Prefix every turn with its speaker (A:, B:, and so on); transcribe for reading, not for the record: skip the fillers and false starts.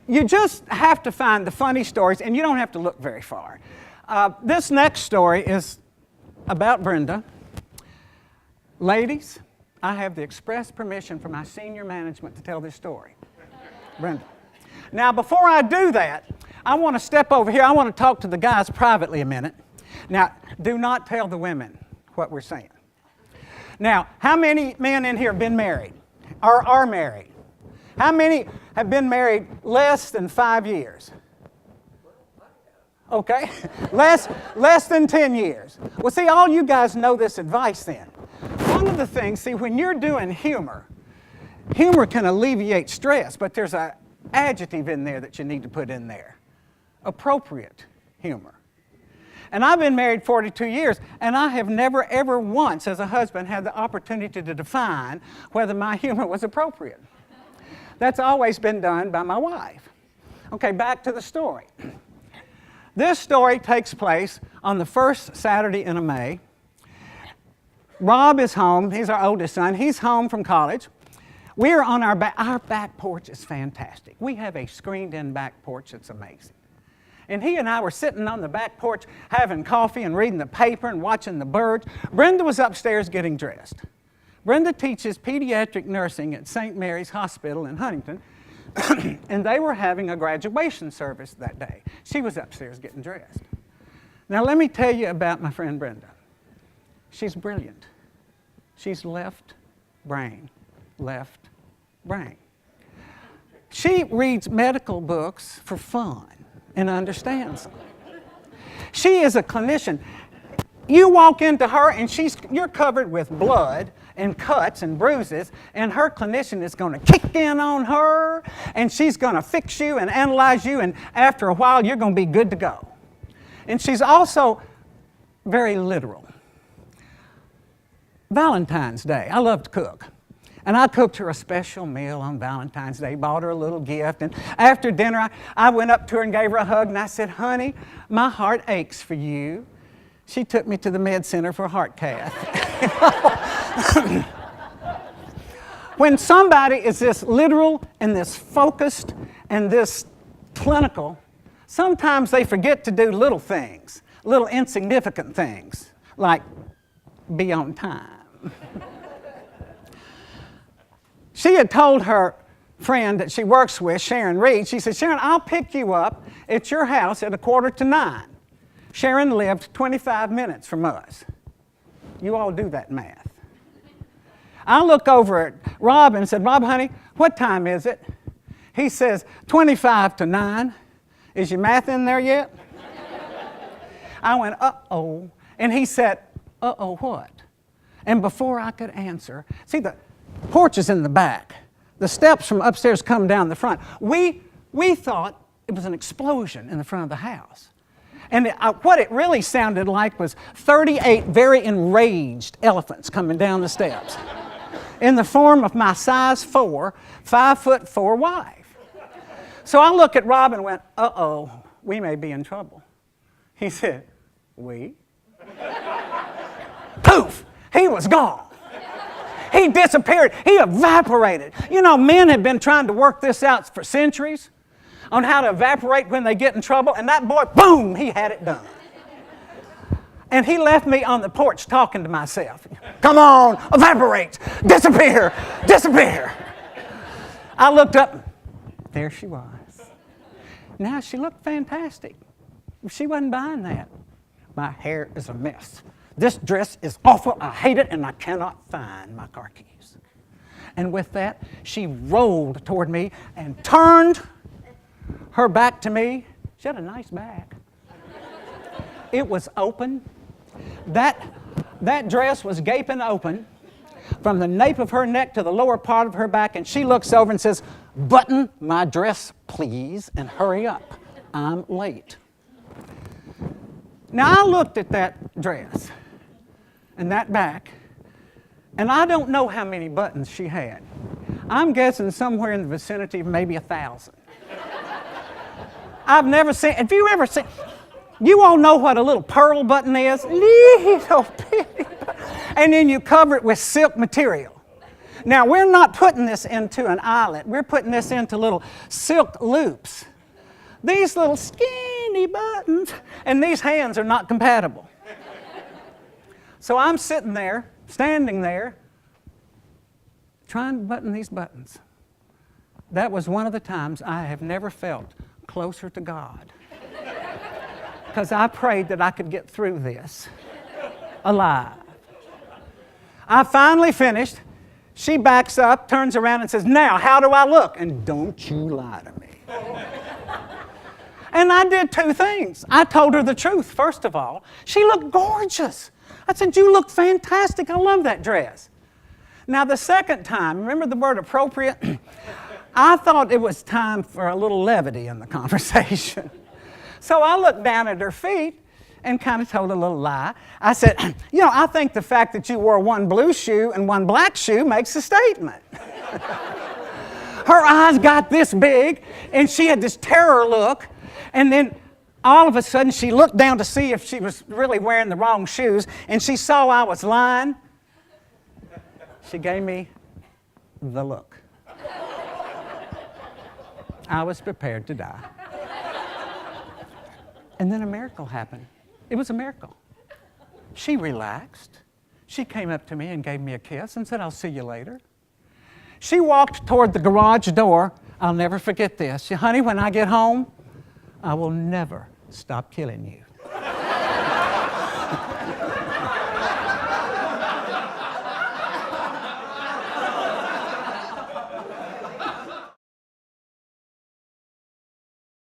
A: you just have to find the funny stories, and you don't have to look very far. This next story is about Brenda. Ladies, I have the express permission from my senior management to tell this story. Brenda. Now, before I do that, I want to step over here. I want to talk to the guys privately a minute. Now, do not tell the women what we're saying. Now, how many men in here have been married or are married? How many have been married less than 5 years? Okay, less than 10 years. Well, see, all you guys know this advice then. One of the things, see, when you're doing humor can alleviate stress, but there's an adjective in there that you need to put in there. Appropriate humor. And I've been married 42 years, and I have never, ever once, as a husband, had the opportunity to define whether my humor was appropriate. That's always been done by my wife. Okay, back to the story. This story takes place on the first Saturday in May. Rob is home. He's our oldest son. He's home from college. We're on our back porch is fantastic. We have a screened-in back porch that's amazing. And he and I were sitting on the back porch having coffee and reading the paper and watching the birds. Brenda was upstairs getting dressed. Brenda teaches pediatric nursing at St. Mary's Hospital in Huntington, and they were having a graduation service that day. She was upstairs getting dressed. Now let me tell you about my friend Brenda. She's brilliant. She's left brain. She reads medical books for fun and understands them. She is a clinician. You walk into her and you're covered with blood and cuts and bruises, and her clinician is going to kick in on her, and she's going to fix you and analyze you, and after a while you're going to be good to go. And she's also very literal. Valentine's Day, I love to cook. And I cooked her a special meal on Valentine's Day, bought her a little gift, and after dinner I went up to her and gave her a hug, and I said, "Honey, my heart aches for you." She took me to the med center for a heart cath. When somebody is this literal and this focused and this clinical, sometimes they forget to do little things, little insignificant things, like be on time. She had told her friend that she works with, Sharon Reed, she said, "Sharon, I'll pick you up at your house at 8:45. Sharon lived 25 minutes from us. You all do that math. I look over at Rob and said, "Rob, honey, what time is it?" He says, 25 to 9. Is your math in there yet? I went, uh-oh. And he said, uh-oh what? And before I could answer, see, the porch is in the back. The steps from upstairs come down the front. We thought it was an explosion in the front of the house. And what it really sounded like was 38 very enraged elephants coming down the steps in the form of my size 4, 5'4" wife. So I looked at Rob and went, uh-oh, we may be in trouble. He said, we? Poof, he was gone. He disappeared. He evaporated. You know, men have been trying to work this out for centuries on how to evaporate when they get in trouble, and that boy, boom, he had it done. And he left me on the porch talking to myself. Come on, evaporate, disappear, disappear. I looked up, there she was. Now, she looked fantastic. She wasn't buying that. My hair is a mess. This dress is awful, I hate it, and I cannot find my car keys. And with that, she rolled toward me and turned her back to me. She had a nice back. It was open. That dress was gaping open from the nape of her neck to the lower part of her back, and she looks over and says, "Button my dress, please, and hurry up. I'm late." Now, I looked at that dress and that back, and I don't know how many buttons she had. I'm guessing somewhere in the vicinity of maybe 1,000. I've never seen, have you ever seen, you all know what a little pearl button is? Little bitty button. And then you cover it with silk material. Now, we're not putting this into an eyelet. We're putting this into little silk loops. These little skinny buttons, and these hands are not compatible. So I'm sitting there, standing there, trying to button these buttons. That was one of the times I have never felt closer to God, because I prayed that I could get through this alive. I finally finished. She backs up, turns around and says, "Now, how do I look?" And don't you lie to me. And I did two things. I told her the truth, first of all. She looked gorgeous. I said, "You look fantastic. I love that dress." Now, the second time, remember the word appropriate? I thought it was time for a little levity in the conversation. So I looked down at her feet and kind of told a little lie. I said, "I think the fact that you wore one blue shoe and one black shoe makes a statement." Her eyes got this big, and she had this terror look, and then all of a sudden she looked down to see if she was really wearing the wrong shoes, and she saw I was lying. She gave me the look. I was prepared to die. And then a miracle happened. It was a miracle. She relaxed. She came up to me and gave me a kiss and said, "I'll see you later." She walked toward the garage door. I'll never forget this. She, "Honey, when I get home, I will never stop killing you."